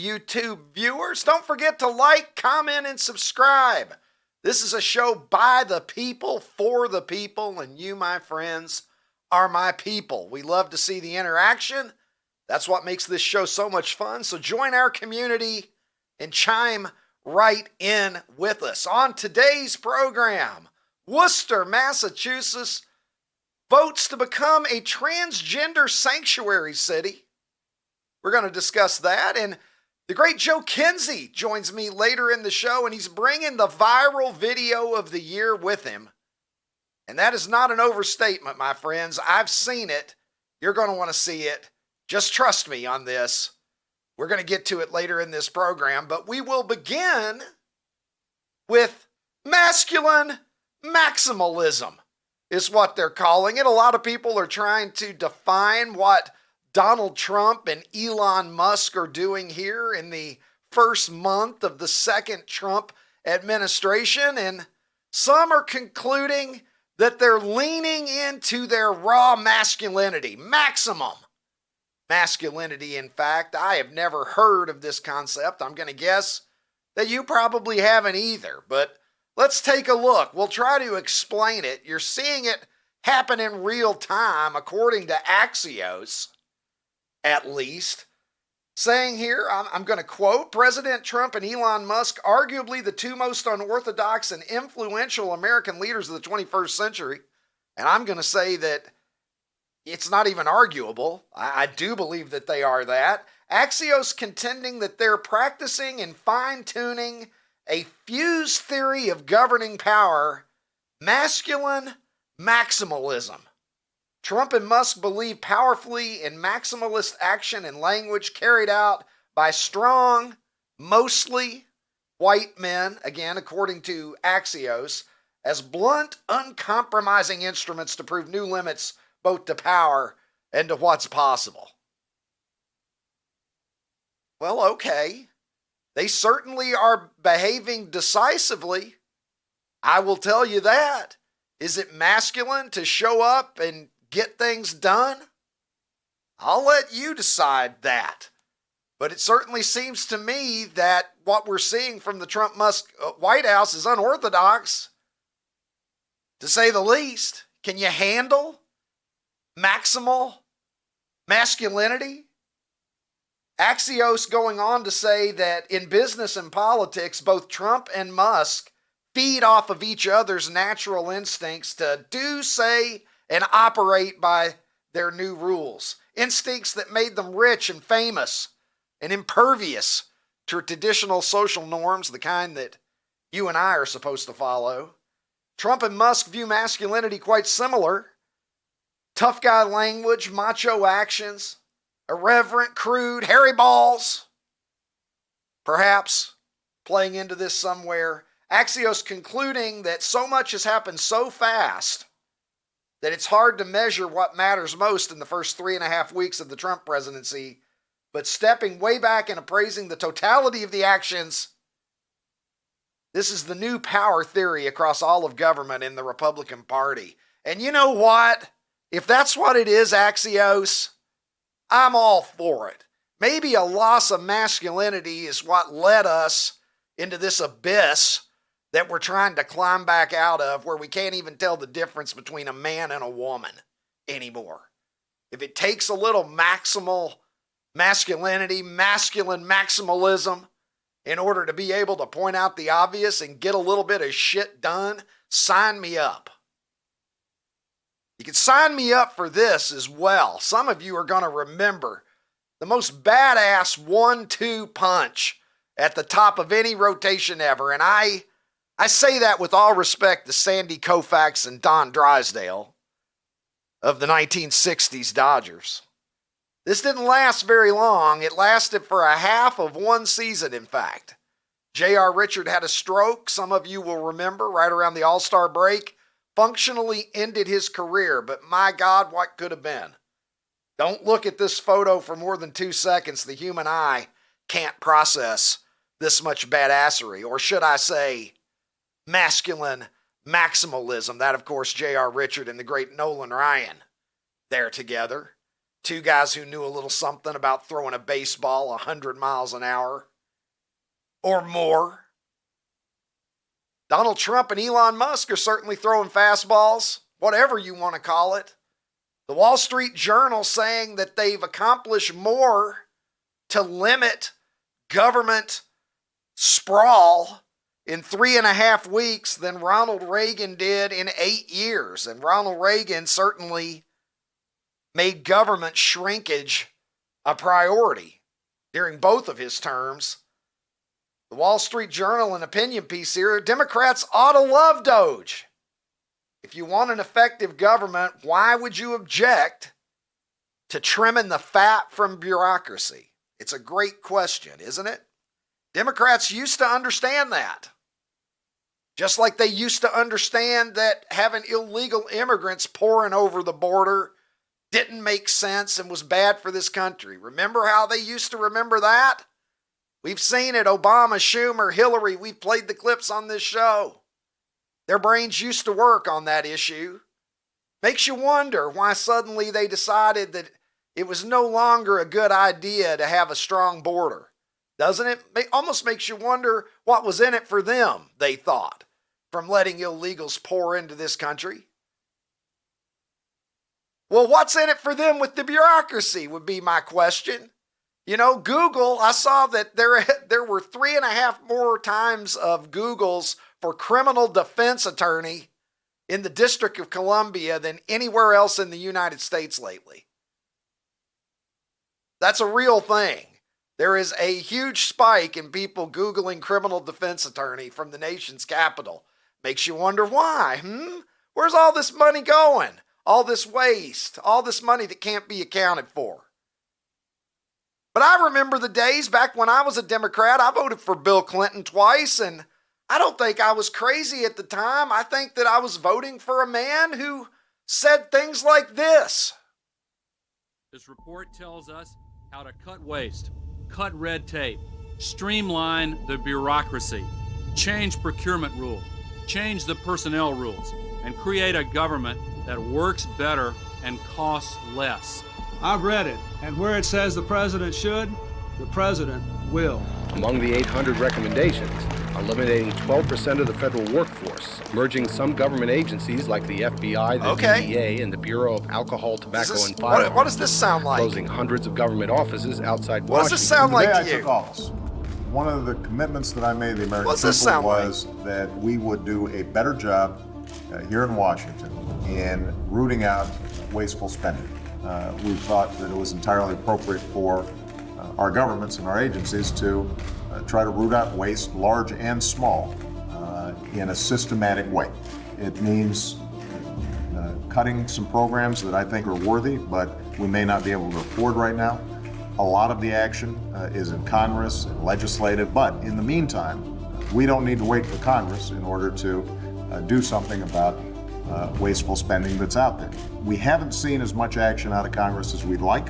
YouTube viewers. Don't forget to like, comment, and subscribe. This is a show by the people, for the people, and you, my friends, are my people. We love to see the interaction. That's what makes this show so much fun. So join our community and chime right in with us. On today's program, Worcester, Massachusetts votes to become a transgender sanctuary city. We're going to discuss that. And the great Joe Kinsey joins me later in the show, and he's bringing the viral video of the year with him. And that is not an overstatement, my friends. I've seen it. You're going to want to see it. Just trust me on this. We're going to get to it later in this program, but we will begin with masculine maximalism is what they're calling it. A lot of people are trying to define what Donald Trump and Elon Musk are doing here in the first month of the second Trump administration, and some are concluding that they're leaning into their raw masculinity, maximum masculinity. In fact, I have never heard of this concept. I'm going to guess that you probably haven't either, but let's take a look. We'll try to explain it. You're seeing it happen in real time, according to Axios, at least. Saying here, I'm going to quote, President Trump and Elon Musk, arguably the two most unorthodox and influential American leaders of the 21st century. And I'm going to say that it's not even arguable. I do believe that they are that. Axios contending that they're practicing and fine-tuning a fused theory of governing power, masculine maximalism. Trump and Musk believe powerfully in maximalist action and language carried out by strong, mostly white men, again, according to Axios, as blunt, uncompromising instruments to prove new limits both to power and to what's possible. Well, okay. They certainly are behaving decisively. I will tell you that. Is it masculine to show up and get things done? I'll let you decide that. But it certainly seems to me that what we're seeing from the Trump-Musk White House is unorthodox, to say the least. Can you handle maximal masculinity? Axios going on to say that in business and politics, both Trump and Musk feed off of each other's natural instincts to do, say, and operate by their new rules. Instincts that made them rich and famous and impervious to traditional social norms, the kind that you and I are supposed to follow. Trump and Musk view masculinity quite similar. Tough guy language, macho actions, irreverent, crude, hairy balls. Perhaps playing into this somewhere. Axios concluding that so much has happened so fast that it's hard to measure what matters most in the first 3.5 weeks of the Trump presidency, but stepping way back and appraising the totality of the actions. This is the new power theory across all of government in the Republican Party. And you know what? If that's what it is, Axios, I'm all for it. Maybe a loss of masculinity is what led us into this abyss that we're trying to climb back out of, where we can't even tell the difference between a man and a woman anymore. If it takes a little maximal masculinity, masculine maximalism, in order to be able to point out the obvious and get a little bit of shit done, sign me up. You can sign me up for this as well. Some of you are going to remember the most badass 1-2 punch at the top of any rotation ever. And I say that with all respect to Sandy Koufax and Don Drysdale of the 1960s Dodgers. This didn't last very long. It lasted for a half of one season, in fact. J.R. Richard had a stroke, some of you will remember, right around the All-Star break. Functionally ended his career, but my God, what could have been? Don't look at this photo for more than 2 seconds. The human eye can't process this much badassery, or should I say, masculine maximalism. That, of course, J.R. Richard and the great Nolan Ryan there together. Two guys who knew a little something about throwing a baseball 100 miles an hour or more. Donald Trump and Elon Musk are certainly throwing fastballs, whatever you want to call it. The Wall Street Journal saying that they've accomplished more to limit government sprawl in 3.5 weeks than Ronald Reagan did in 8 years. And Ronald Reagan certainly made government shrinkage a priority during both of his terms. The Wall Street Journal, an opinion piece here, Democrats ought to love Doge. If you want an effective government, why would you object to trimming the fat from bureaucracy? It's a great question, isn't it? Democrats used to understand that. Just like they used to understand that having illegal immigrants pouring over the border didn't make sense and was bad for this country. Remember how they used to remember that? We've seen it. Obama, Schumer, Hillary, we've played the clips on this show. Their brains used to work on that issue. Makes you wonder why suddenly they decided that it was no longer a good idea to have a strong border. Doesn't it? It almost makes you wonder what was in it for them, they thought, from letting illegals pour into this country. Well, what's in it for them with the bureaucracy would be my question. You know, Google, I saw that there were 3.5 more times of Googles for criminal defense attorney in the District of Columbia than anywhere else in the United States lately. That's a real thing. There is a huge spike in people Googling criminal defense attorney from the nation's capital. Makes you wonder why. Where's all this money going? All this waste, all this money that can't be accounted for. But I remember the days back when I was a Democrat. I voted for Bill Clinton twice, and I don't think I was crazy at the time. I think that I was voting for a man who said things like this. This report tells us how to cut waste, cut red tape, streamline the bureaucracy, change procurement rules, change the personnel rules, and create a government that works better and costs less. I've read it, and where it says the president should, the president will. Among the 800 recommendations, eliminating 12% of the federal workforce, merging some government agencies like the FBI, the DEA, and the Bureau of Alcohol, Tobacco, and Firearms. What does this sound like? Closing hundreds of government offices outside Washington. What does this sound like to you? I took office, one of the commitments that I made to the American people was that we would do a better job here in Washington in rooting out wasteful spending. We thought that it was entirely appropriate for our governments and our agencies to try to root out waste, large and small, in a systematic way. It means cutting some programs that I think are worthy, but we may not be able to afford right now. A lot of the action is in Congress and legislative, but in the meantime, we don't need to wait for Congress in order to do something about wasteful spending that's out there. We haven't seen as much action out of Congress as we'd like,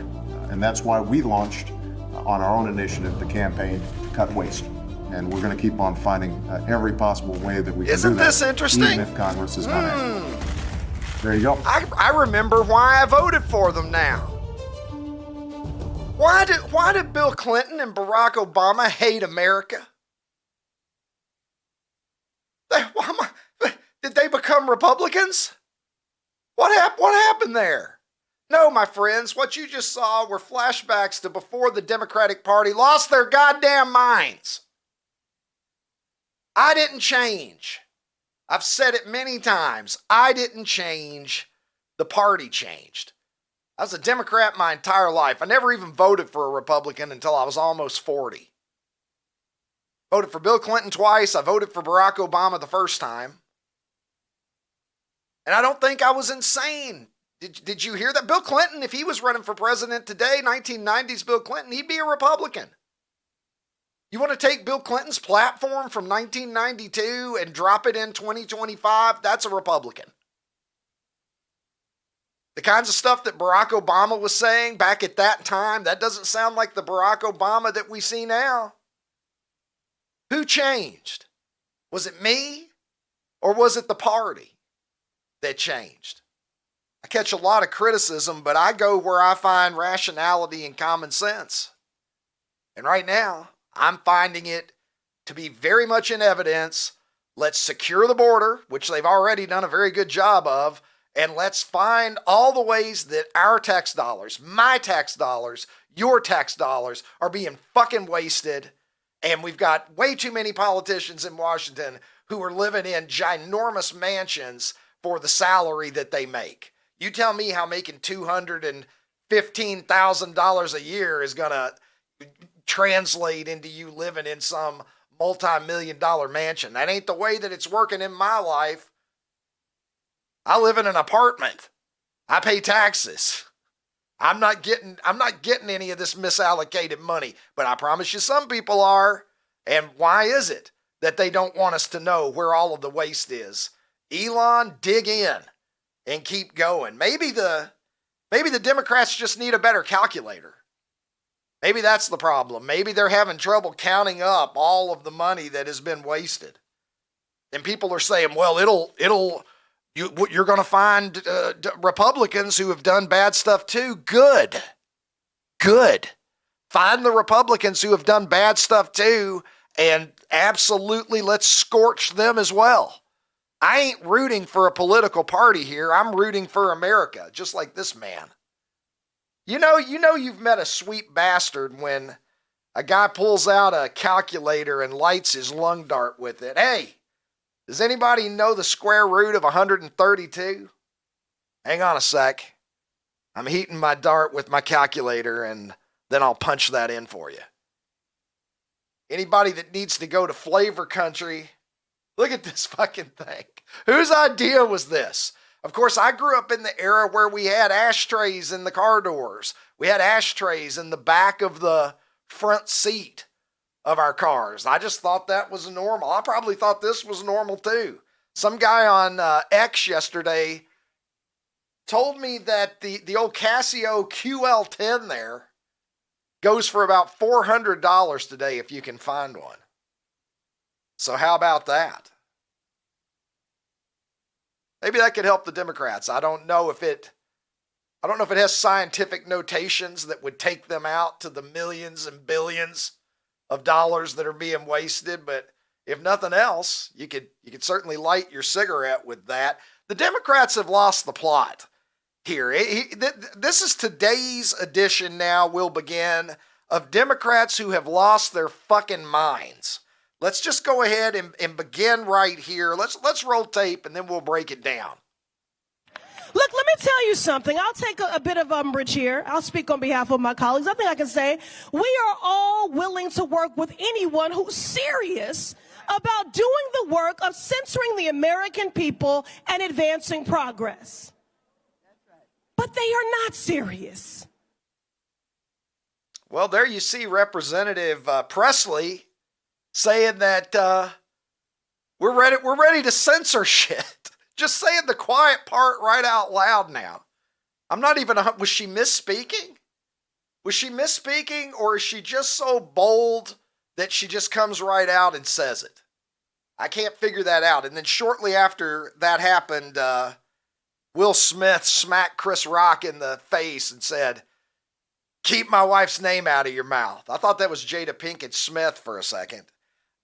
and that's why we launched on our own initiative the campaign to cut waste. And we're going to keep on finding every possible way that we can do that. Isn't this interesting? Even if Congress is not acting. There you go. I remember why I voted for them now. Why did Bill Clinton and Barack Obama hate America? Did they become Republicans? What happened there? No, my friends, what you just saw were flashbacks to before the Democratic Party lost their goddamn minds. I didn't change. I've said it many times. I didn't change. The party changed. I was a Democrat my entire life. I never even voted for a Republican until I was almost 40. Voted for Bill Clinton twice. I voted for Barack Obama the first time. And I don't think I was insane. Did you hear that? Bill Clinton, if he was running for president today, 1990s Bill Clinton, he'd be a Republican. You want to take Bill Clinton's platform from 1992 and drop it in 2025? That's a Republican. The kinds of stuff that Barack Obama was saying back at that time, that doesn't sound like the Barack Obama that we see now. Who changed? Was it me or was it the party that changed? I catch a lot of criticism, but I go where I find rationality and common sense. And right now, I'm finding it to be very much in evidence. Let's secure the border, which they've already done a very good job of, and let's find all the ways that our tax dollars, my tax dollars, your tax dollars are being fucking wasted. And we've got way too many politicians in Washington who are living in ginormous mansions for the salary that they make. You tell me how making $215,000 a year is going to translate into you living in some multi-million-dollar mansion. That ain't the way that it's working in my life. I live in an apartment. I pay taxes. I'm not getting any of this misallocated money, but I promise you some people are. And why is it that they don't want us to know where all of the waste is? Elon, dig in and keep going. Maybe the Democrats just need a better calculator. Maybe that's the problem. Maybe they're having trouble counting up all of the money that has been wasted. And people are saying, well, you're going to find Republicans who have done bad stuff too. Good. Find the Republicans who have done bad stuff too, and absolutely let's scorch them as well. I ain't rooting for a political party here. I'm rooting for America, just like this man. You know you've met a sweet bastard when a guy pulls out a calculator and lights his lung dart with it. Hey, does anybody know the square root of 132? Hang on a sec. I'm heating my dart with my calculator and then I'll punch that in for you. Anybody that needs to go to flavor country, look at this fucking thing. Whose idea was this? Of course, I grew up in the era where we had ashtrays in the car doors. We had ashtrays in the back of the front seat of our cars. I just thought that was normal. I probably thought this was normal too. Some guy on X yesterday told me that the old Casio QL10 there goes for about $400 today if you can find one. So how about that? Maybe that could help the Democrats. I don't know if it has scientific notations that would take them out to the millions and billions of dollars that are being wasted, but if nothing else, you could certainly light your cigarette with that. The Democrats have lost the plot here. This is today's edition now will begin of Democrats who have lost their fucking minds. Let's just go ahead and begin right here. Let's roll tape and then we'll break it down. Look, let me tell you something. I'll take a bit of umbrage here. I'll speak on behalf of my colleagues. I think I can say we are all willing to work with anyone who's serious about doing the work of censoring the American people and advancing progress. But they are not serious. Well, there you see Representative Presley saying that we're ready to censor shit. Just saying the quiet part right out loud now. I'm not even, was she misspeaking? Was she misspeaking, or is she just so bold that she just comes right out and says it? I can't figure that out. And then shortly after that happened, Will Smith smacked Chris Rock in the face and said, "Keep my wife's name out of your mouth." I thought that was Jada Pinkett Smith for a second.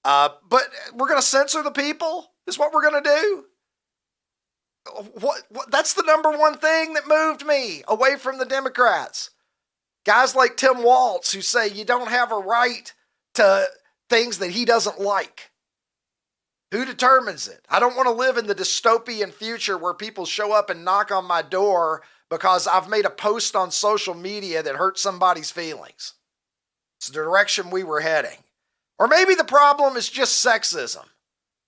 But we're going to censor the people is what we're going to do. What? That's the number one thing that moved me away from the Democrats. Guys like Tim Walz who say you don't have a right to things that he doesn't like. Who determines it? I don't want to live in the dystopian future where people show up and knock on my door because I've made a post on social media that hurt somebody's feelings. It's the direction we were heading. Or maybe the problem is just sexism.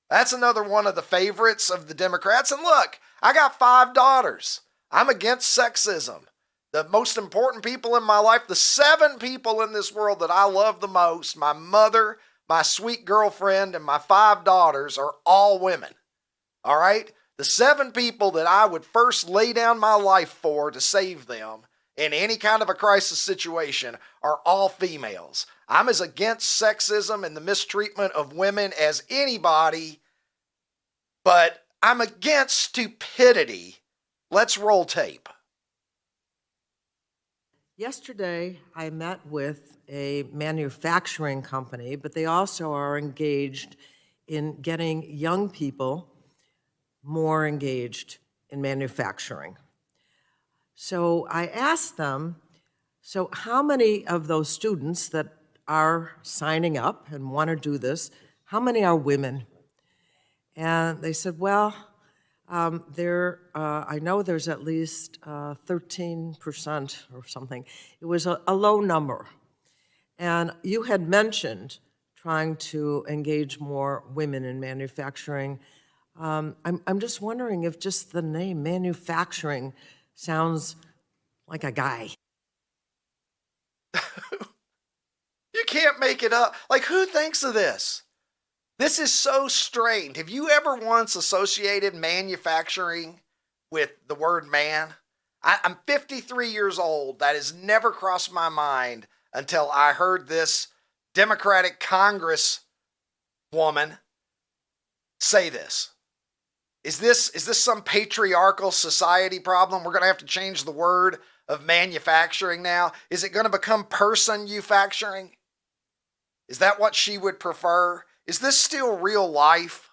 That's another one of the favorites of the Democrats. And look, I got 5 daughters. I'm against sexism. The most important people in my life, the 7 people in this world that I love the most, my mother, my sweet girlfriend, and my 5 daughters are all women. All right? The 7 people that I would first lay down my life for to save them in any kind of a crisis situation are all females. I'm as against sexism and the mistreatment of women as anybody, but I'm against stupidity Let's roll tape. Yesterday, I met with a manufacturing company, but they also are engaged in getting young people more engaged in manufacturing. So I asked them, so how many of those students that are signing up and want to do this, how many are women? And they said, well, I know there's at least 13% or something. It was a low number. And you had mentioned trying to engage more women in manufacturing. I'm just wondering if just the name manufacturing sounds like a guy. You can't make it up. Like, who thinks of this? This is so strange. Have you ever once associated manufacturing with the word man? I'm 53 years old. That has never crossed my mind until I heard this Democratic Congress woman say this. Is this some patriarchal society problem? We're going to have to change the word of manufacturing now. Is it going to become person-ufacturing? Is that what she would prefer? Is this still real life?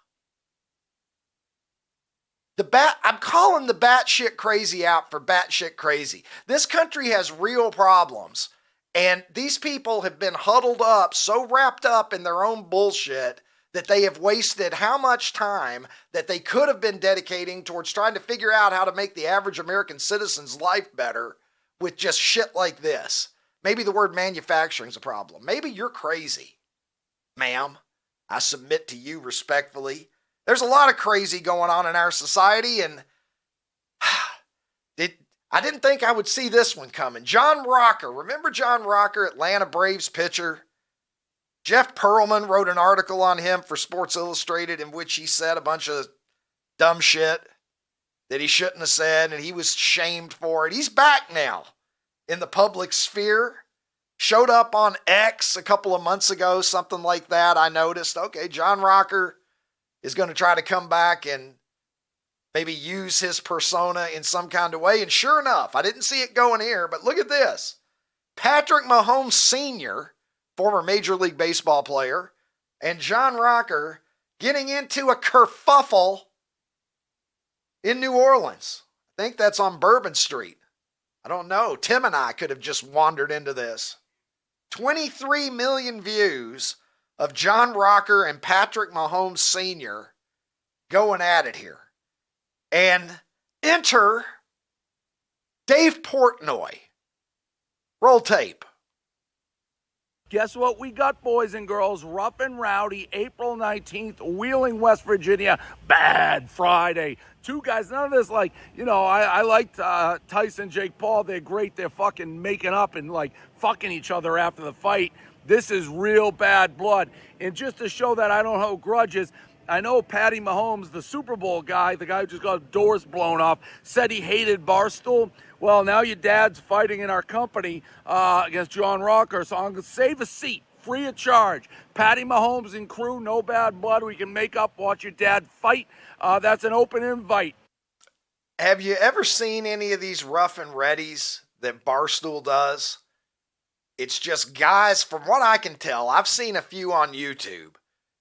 I'm calling the batshit crazy out for batshit crazy. This country has real problems, and these people have been huddled up, so wrapped up in their own bullshit that they have wasted how much time that they could have been dedicating towards trying to figure out how to make the average American citizen's life better with just shit like this. Maybe the word manufacturing is a problem. Maybe you're crazy, ma'am. I submit to you respectfully. There's a lot of crazy going on in our society, and I didn't think I would see this one coming. John Rocker. Remember John Rocker, Atlanta Braves pitcher? Jeff Pearlman wrote an article on him for Sports Illustrated in which he said a bunch of dumb shit that he shouldn't have said, and he was shamed for it. He's back now in the public sphere. Showed up on X a couple of months ago, something like that. I noticed, okay, John Rocker is going to try to come back and maybe use his persona in some kind of way. And sure enough, I didn't see it going here, but look at this. Patrick Mahomes Sr., former Major League Baseball player, and John Rocker getting into a kerfuffle in New Orleans. I think that's on Bourbon Street. I don't know. Tim and I could have just wandered into this. 23 million views of John Rocker and Patrick Mahomes Sr. going at it here. And enter Dave Portnoy. Roll tape. Guess what we got, boys and girls? Rough and Rowdy, April 19th, Wheeling, West Virginia. Bad Friday. Two guys, none of this like, I liked Tyson, Jake Paul. They're great. They're fucking making up and like fucking each other after the fight. This is real bad blood. And just to show that I don't hold grudges, I know Patty Mahomes, the Super Bowl guy, the guy who just got doors blown off, said he hated Barstool. Well, now your dad's fighting in our company against John Rocker, so I'm going to save a seat, free of charge. Patty Mahomes and crew, no bad blood. We can make up, watch your dad fight. That's an open invite. Have you ever seen any of these rough and readies that Barstool does? It's just guys, from what I can tell, I've seen a few on YouTube.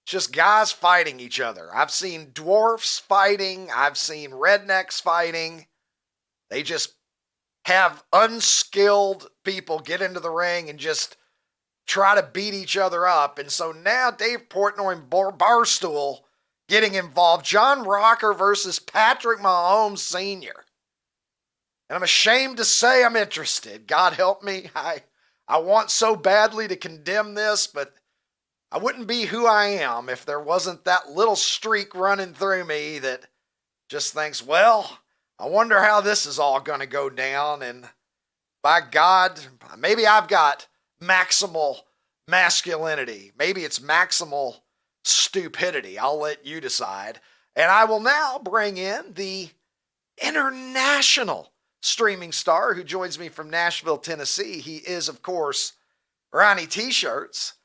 Just guys fighting each other. I've seen dwarfs fighting. I've seen rednecks fighting. They just have unskilled people get into the ring and just try to beat each other up. And so now Dave Portnoy and Barstool getting involved. John Rocker versus Patrick Mahomes Sr. And I'm ashamed to say I'm interested. God help me. I want so badly to condemn this, but I wouldn't be who I am if there wasn't that little streak running through me that just thinks, well, I wonder how this is all going to go down. And by God, maybe I've got maximal masculinity. Maybe it's maximal stupidity. I'll let you decide. And I will now bring in the international streaming star who joins me from Nashville, Tennessee. He is, of course, Ronnie T-Shirts.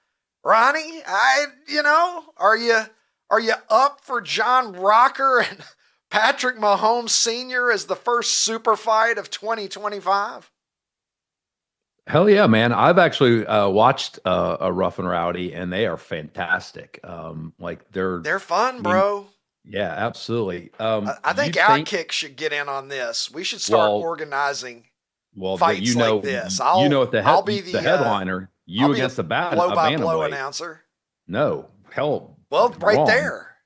Ronnie, are you up for John Rocker and Patrick Mahomes Sr. as the first super fight of 2025? Hell yeah, man. I've actually watched a Rough and Rowdy, and they are fantastic. Like they're fun, bro. Yeah, absolutely. I think OutKick should get in on this. We should start organizing fights like this. I'll be the headliner. You against the blow announcer. No, hell. Well, right there.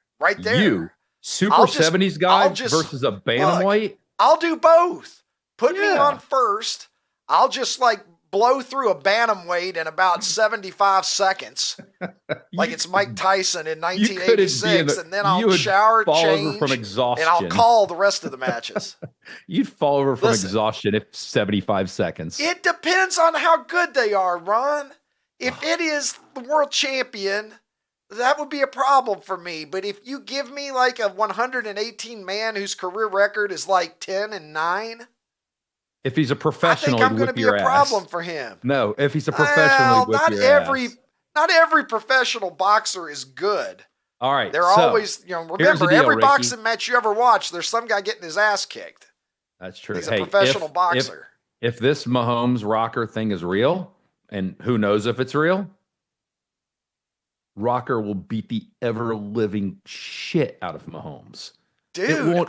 You super 70s guy versus a bantamweight. I'll do both. Put me on first. I'll just like blow through a bantamweight in about 75 seconds, like it's Mike Tyson in 1986, and then I'll shower, change, from exhaustion, and I'll call the rest of the matches. You'd fall over from exhaustion if 75 seconds. It depends on how good they are, Ron. If it is the world champion, that would be a problem for me. But if you give me like a 118 man whose career record is like 10-9. If he's a professional, I think I'm going to be a problem for him. No, if he's a professional, not every professional boxer is good. All right, they're always, remember every boxing match you ever watch, there's some guy getting his ass kicked. That's true. He's a professional boxer. If this Mahomes Rocker thing is real, and who knows if it's real, Rocker will beat the ever living shit out of Mahomes. Dude, it won't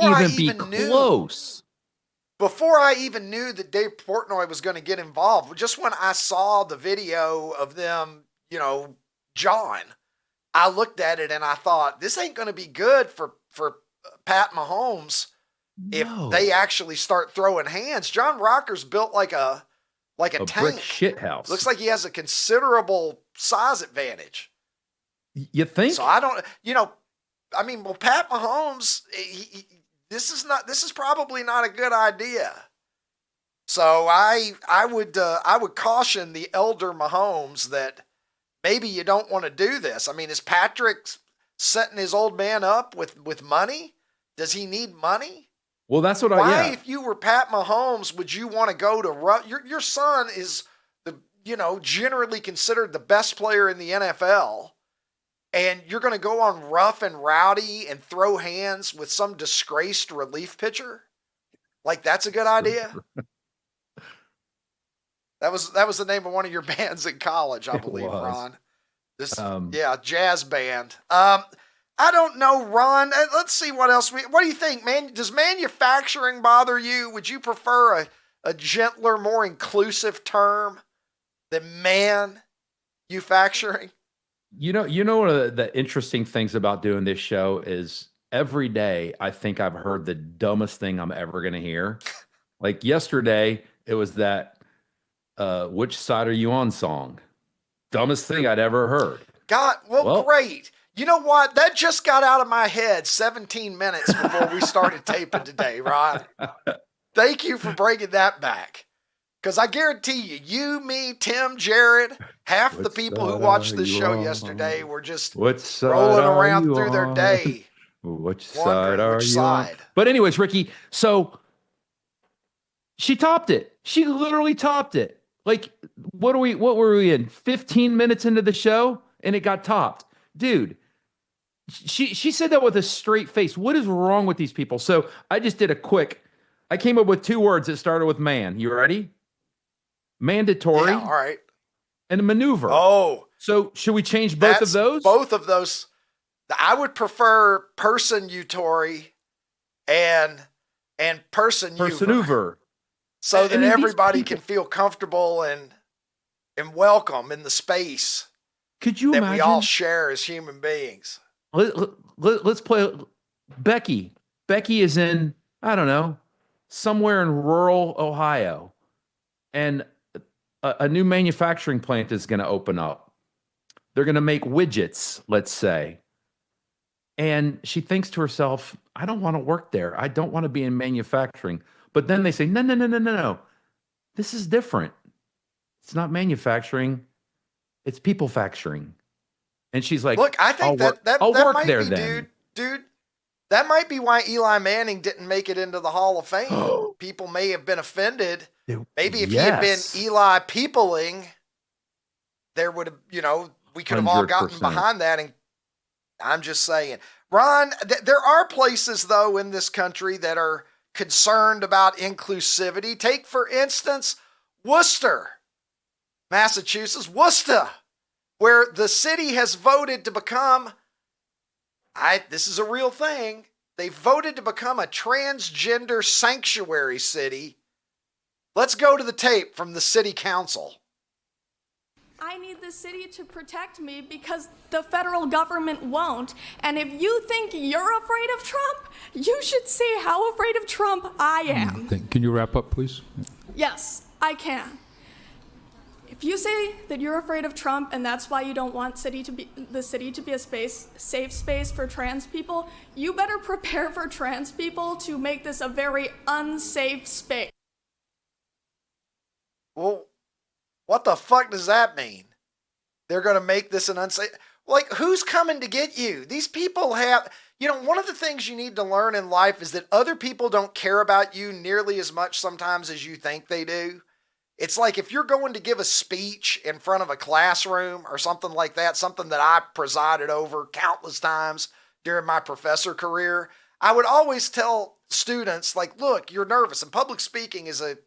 even be close. Before I even knew that Dave Portnoy was going to get involved, just when I saw the video of them, John, I looked at it and I thought, this ain't going to be good for Pat Mahomes if they actually start throwing hands. John Rocker's built like a tank. Brick shit house. Looks like he has a considerable size advantage. You think? So I don't, Pat Mahomes, this is probably not a good idea. So I would caution the elder Mahomes that maybe you don't want to do this. I mean, is Patrick setting his old man up with money? Does he need money? Well, that's what Why, if you were Pat Mahomes, would you want to go to your son is generally considered the best player in the NFL. And you're going to go on Rough and Rowdy and throw hands with some disgraced relief pitcher? Like, that's a good idea? That was the name of one of your bands in college, I believe, Ron. Jazz band. I don't know, Ron. Let's see what else. What do you think, man? Does manufacturing bother you? Would you prefer a gentler, more inclusive term than manufacturing? You know one of the interesting things about doing this show is every day I think I've heard the dumbest thing I'm ever going to hear. Like yesterday, it was that "Which Side Are You On" song. Dumbest thing I'd ever heard. Well, great. You know what? That just got out of my head 17 minutes before we started taping today, Ron. Thank you for bringing that back. Because I guarantee you, me, Tim, Jared, half the people who watched this show yesterday were just rolling around through their day. Which side are you on? But anyways, Ricky, so she topped it. She literally topped it. Like, what were we in? 15 minutes into the show and it got topped. Dude, she said that with a straight face. What is wrong with these people? So I just did I came up with 2 words that started with man. You ready? Mandatory. Yeah, all right. And a maneuver. Oh. So should we change both of those? Both of those. I would prefer person-utory and person-uver. So that everybody can feel comfortable and welcome in the space Could you imagine? We all share as human beings. Let's play Becky. Becky is in, I don't know, somewhere in rural Ohio. And a new manufacturing plant is going to open up. They're going to make widgets, let's say. And she thinks to herself, I don't want to work there. I don't want to be in manufacturing. But then they say, no. This is different. It's not manufacturing. It's people factoring. And she's like, look, I think I'll work might there be, then. Dude, that might be why Eli Manning didn't make it into the Hall of Fame. People may have been offended. Maybe if he had been Eli peopling, there would have, we could have all gotten behind that and I'm just saying. Ron, there are places, though, in this country that are concerned about inclusivity. Take, for instance, Worcester, Massachusetts, Worcester, where the city has voted to become, this is a real thing, they voted to become a transgender sanctuary city. Let's go to the tape from the city council. I need the city to protect me because the federal government won't. And if you think you're afraid of Trump, you should see how afraid of Trump I am. Can you wrap up, please? Yes, I can. If you say that you're afraid of Trump and that's why you don't want the city to be a safe space for trans people, you better prepare for trans people to make this a very unsafe space. Well, what the fuck does that mean? They're going to make this an unsafe... Like, who's coming to get you? These people have... one of the things you need to learn in life is that other people don't care about you nearly as much sometimes as you think they do. It's like if you're going to give a speech in front of a classroom or something like that, something that I presided over countless times during my professor career, I would always tell students, like, look, you're nervous. And public speaking is a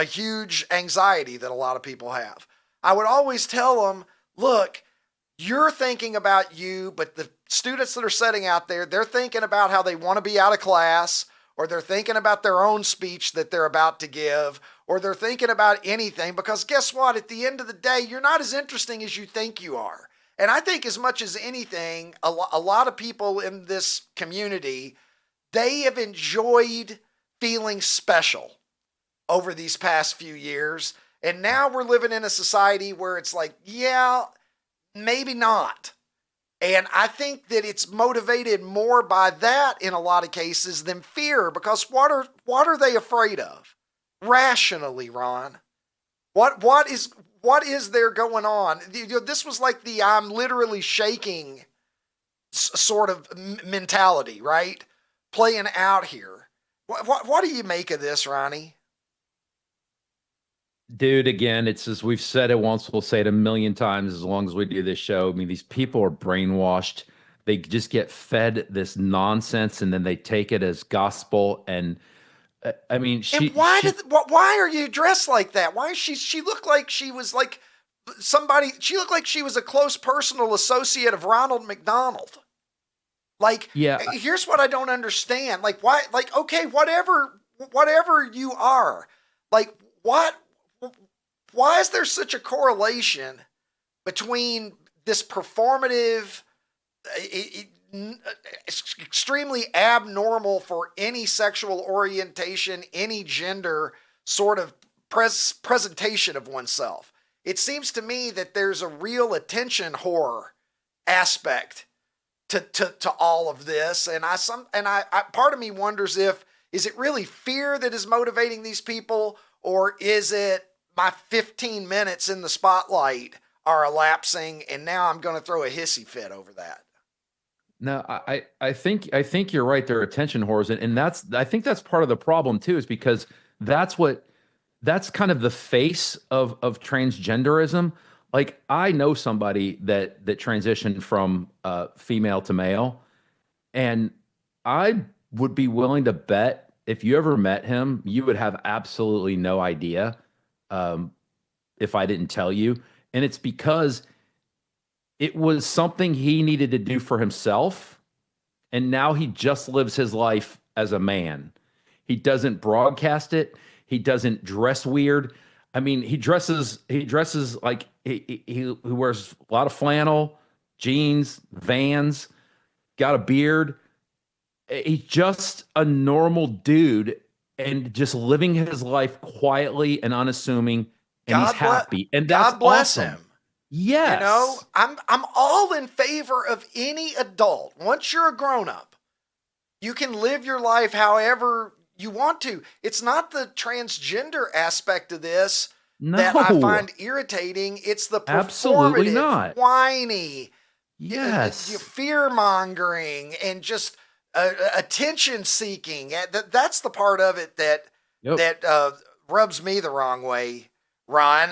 huge anxiety that a lot of people have. I would always tell them, look, you're thinking about you, but the students that are sitting out there, they're thinking about how they want to be out of class, or they're thinking about their own speech that they're about to give, or they're thinking about anything, because guess what? At the end of the day, you're not as interesting as you think you are. And I think as much as anything, a lot of people in this community, they have enjoyed feeling special over these past few years. And now we're living in a society where it's like, yeah, maybe not. And I think that it's motivated more by that in a lot of cases than fear, because what are they afraid of? Rationally, Ron. What is there going on? This was like the I'm literally shaking sort of mentality, right? Playing out here. What do you make of this, Ronnie? Dude, again, it's as we've said it once, we'll say it a million times as long as we do this show. I mean, these people are brainwashed. They just get fed this nonsense and then they take it as gospel. And I mean, why are you dressed like that? Why is she looked like she was like she looked like she was a close personal associate of Ronald McDonald. Like, yeah. Here's what I don't understand. Like, why, like, okay, whatever you are, like, why is there such a correlation between this performative, extremely abnormal for any sexual orientation, any gender sort of presentation of oneself? It seems to me that there's a real attention whore aspect to all of this. And I part of me wonders is it really fear that is motivating these people, or is it my 15 minutes in the spotlight are elapsing and now I'm going to throw a hissy fit over that? No, I think you're right. They're attention whores. And I think that's part of the problem too, is because that's kind of the face of transgenderism. Like, I know somebody that transitioned from female to male, and I would be willing to bet if you ever met him, you would have absolutely no idea if I didn't tell you. And it's because it was something he needed to do for himself, and now he just lives his life as a man. He doesn't broadcast it. He doesn't dress weird. I mean, he dresses like he wears a lot of flannel, jeans, Vans, got a beard. He's just a normal dude and just living his life quietly and unassuming, and he's happy. And that's God bless awesome. him. Yes. You know, I'm all in favor of any adult. Once you're a grown-up, you can live your life however you want to. It's not the transgender aspect of this that I find irritating. It's the performative, whiny, fear-mongering, and just attention-seeking. That's the part of it that rubs me the wrong way, Ron.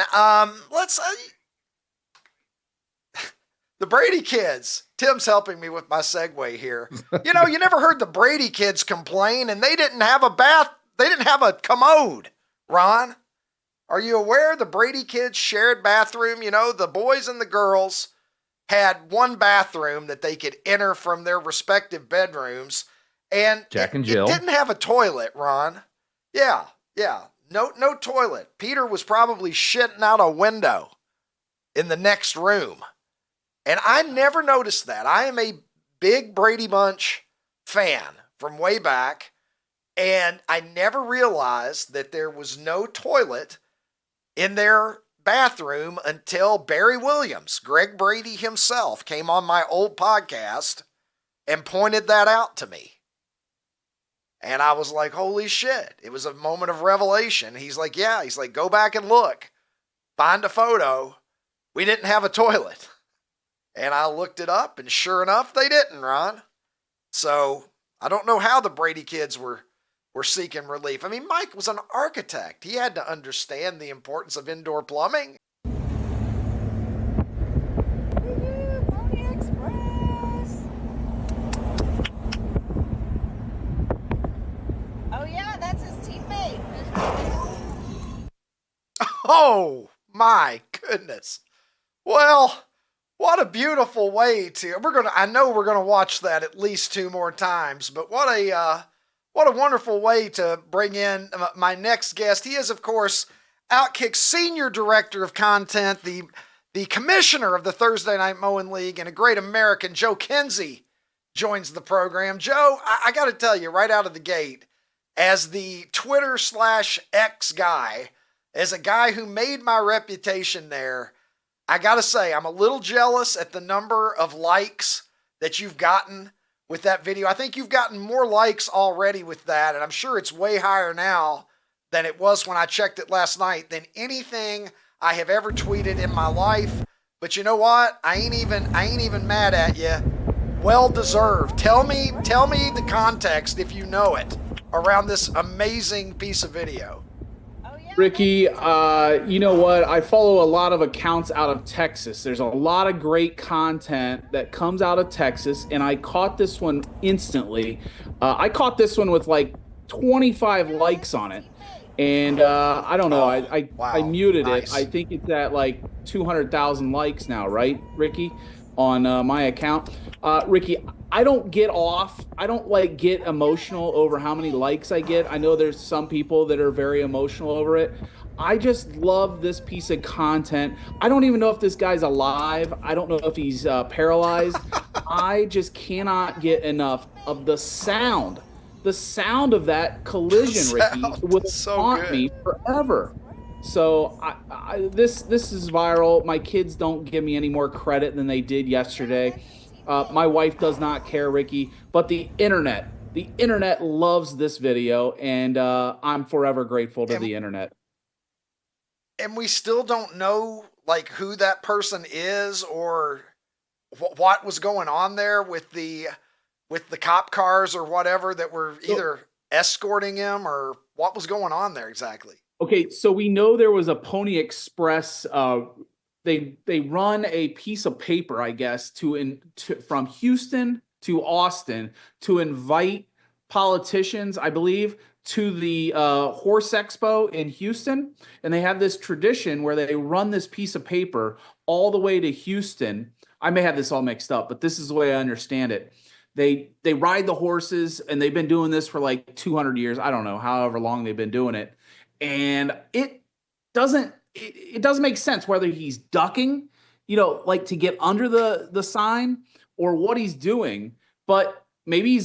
The Brady kids. Tim's helping me with my segue here. You know, you never heard the Brady kids complain, and they didn't have a commode, Ron. Are you aware the Brady kids shared bathroom? You know, the boys and the girls had one bathroom that they could enter from their respective bedrooms. And Jack and Jill. It didn't have a toilet, Ron. Yeah. No toilet. Peter was probably shitting out a window in the next room. And I never noticed that. I am a big Brady Bunch fan from way back. And I never realized that there was no toilet in their bathroom until Barry Williams, Greg Brady himself, came on my old podcast and pointed that out to me. And I was like, holy shit. It was a moment of revelation. He's like, yeah. He's like, go back and look. Find a photo. We didn't have a toilet. And I looked it up, and sure enough, they didn't, Ron. So I don't know how the Brady kids were seeking relief. I mean, Mike was an architect. He had to understand the importance of indoor plumbing. Oh yeah, that's his teammate. Oh my goodness. Well, what a beautiful way to, I know we're going to watch that at least 2 more times, but what a wonderful way to bring in my next guest. He is, of course, OutKick's Senior Director of Content, the commissioner of the Thursday Night Mowing League, and a great American. Joe Kinsey joins the program. Joe, I got to tell you right out of the gate, as the Twitter/X guy, as a guy who made my reputation there, I got to say, I'm a little jealous at the number of likes that you've gotten with that video. I think you've gotten more likes already with that, and I'm sure it's way higher now than it was when I checked it last night, than anything I have ever tweeted in my life. But you know what? I ain't even mad at you. Well deserved. Tell me the context, if you know it, around this amazing piece of video. Ricky, you know what? I follow a lot of accounts out of Texas. There's a lot of great content that comes out of Texas, and I caught this one instantly. I caught this one with like 25 likes on it, and I don't know. I muted it. I think it's at like 200,000 likes now, right, Ricky, on my account. Ricky, I don't get emotional over how many likes I get. I know there's some people that are very emotional over it. I just love this piece of content. I don't even know if this guy's alive. I don't know if he's paralyzed. I just cannot get enough of the sound. The sound of that collision, Ricky, will haunt me forever. So this is viral. My kids don't give me any more credit than they did yesterday. My wife does not care, Ricky, but the internet loves this video, and I'm forever grateful to the internet. And we still don't know like who that person is or what was going on there with the cop cars or whatever that were either escorting him, or what was going on there exactly. Okay, so we know there was a Pony Express. They run a piece of paper, I guess, from Houston to Austin to invite politicians, I believe, to the Horse Expo in Houston. And they have this tradition where they run this piece of paper all the way to Houston. I may have this all mixed up, but this is the way I understand it. They ride the horses, and they've been doing this for like 200 years. I don't know, however long they've been doing it. And it doesn't make sense whether he's ducking, like to get under the sign, or what he's doing. But maybe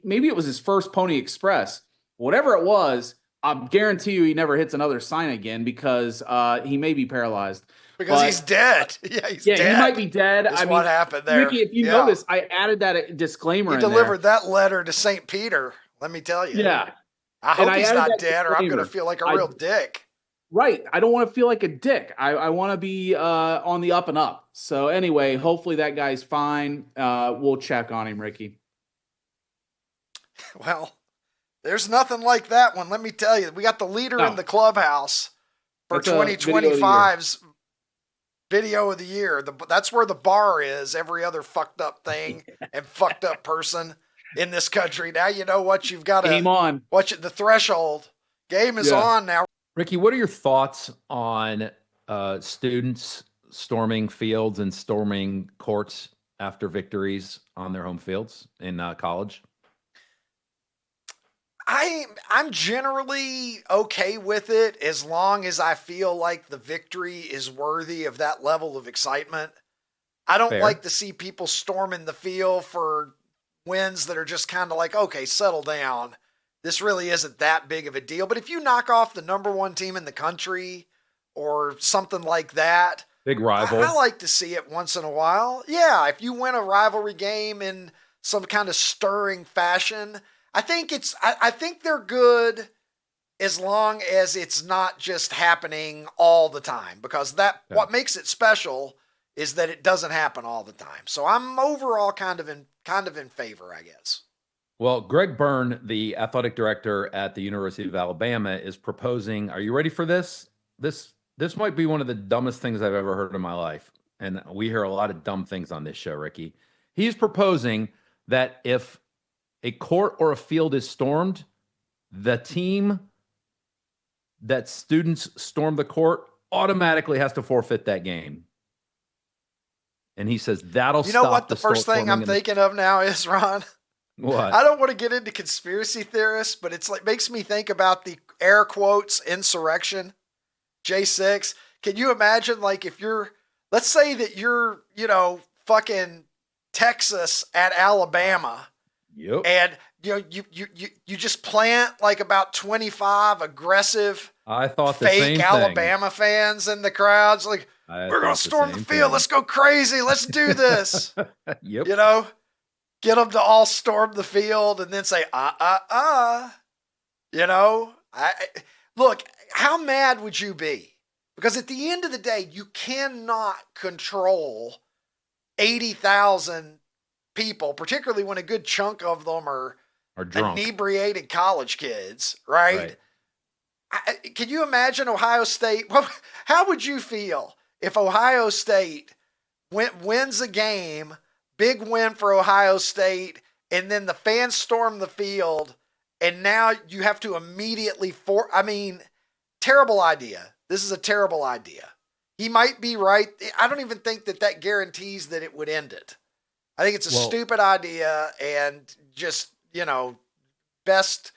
maybe it was his first Pony Express. Whatever it was, I guarantee you he never hits another sign again, because he may be paralyzed. Because he's dead. Yeah, he's dead. He might be dead. That's what happened there. Ricky, if you notice, I added that disclaimer in there. He delivered that letter to St. Peter, let me tell you. Yeah. I hope he's not dead, or I'm going to feel like a real dick. Right. I don't want to feel like a dick. I want to be on the up and up. So anyway, hopefully that guy's fine. We'll check on him, Ricky. Well, there's nothing like that one. Let me tell you, we got the leader in the clubhouse for 2025's video of the year. That's where the bar is. Every other fucked up thing and fucked up person in this country. Now you know what you've got to Game on. watch it. The threshold game is on now. Ricky, what are your thoughts on students storming fields and storming courts after victories on their home fields in college? I'm generally okay with it as long as I feel like the victory is worthy of that level of excitement. I don't like to see people storming the field for wins that are just kind of like, okay, settle down. This really isn't that big of a deal. But if you knock off the number one team in the country or something like that, big rival, I like to see it once in a while. Yeah, if you win a rivalry game in some kind of stirring fashion, I think they're good as long as it's not just happening all the time, because what makes it special is that it doesn't happen all the time. So I'm overall kind of in favor, I guess. Well, Greg Byrne, the athletic director at the University of Alabama, is proposing, are you ready for this? This might be one of the dumbest things I've ever heard in my life. And we hear a lot of dumb things on this show, Ricky. He's proposing that if a court or a field is stormed, the team that students storm the court automatically has to forfeit that game. And he says that'll stop. You know what the first thing I'm thinking of now is, Ron? What? I don't want to get into conspiracy theorists, but it's like makes me think about the air quotes insurrection, J6. Can you imagine, like, if let's say that you're, fucking Texas at Alabama. Yep. And you just plant like about 25 aggressive fake Alabama fans in the crowds, like, we're gonna storm the field, let's go crazy, let's do this. Yep. Get them to all storm the field and then say look, how mad would you be? Because at the end of the day, you cannot control 80,000 people, particularly when a good chunk of them are drunk, inebriated college kids, right? Can you imagine Ohio State? How would you feel if Ohio State wins a game, big win for Ohio State, and then the fans storm the field, and now you have to immediately terrible idea. This is a terrible idea. He might be right. I don't even think that guarantees that it would end it. I think it's a stupid idea, and just, best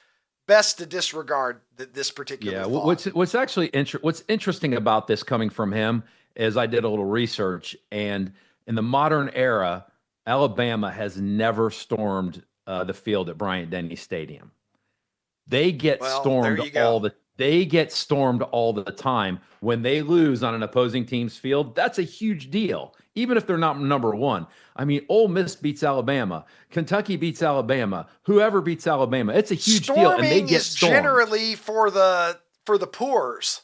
to disregard this particular thought. What's interesting about this coming from him is I did a little research, and in the modern era, Alabama has never stormed the field at Bryant-Denny Stadium. They get stormed all the time when they lose on an opposing team's field. That's a huge deal, even if they're not number one. I mean, Ole Miss beats Alabama, Kentucky beats Alabama, whoever beats Alabama. It's a huge deal, and they get stormed. Generally for the poors.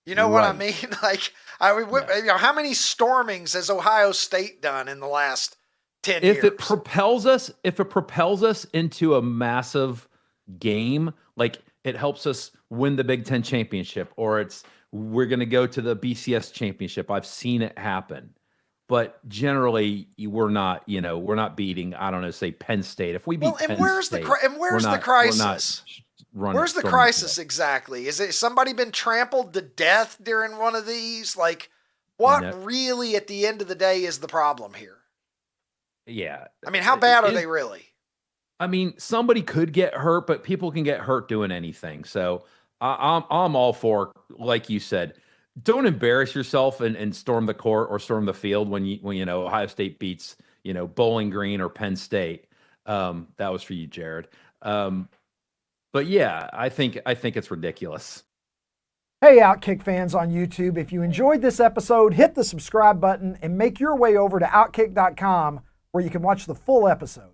You know what I mean? Like, how many stormings has Ohio State done in the last 10 years? If it propels us into a massive game, like it helps us win the Big Ten championship, or we're going to go to the BCS championship. I've seen it happen, but generally we're not beating, I don't know, say Penn State. If we beat Penn State, where's the crisis? Where's the crisis exactly? Is it somebody been trampled to death during one of these? Like, what really at the end of the day is the problem here? Yeah. I mean, how bad are they really? I mean, somebody could get hurt, but people can get hurt doing anything. So I'm all for, like you said, don't embarrass yourself and storm the court or storm the field when Ohio State beats Bowling Green or Penn State. That was for you, Jared. But yeah, I think it's ridiculous. Hey, OutKick fans on YouTube, if you enjoyed this episode, hit the subscribe button and make your way over to OutKick.com where you can watch the full episode.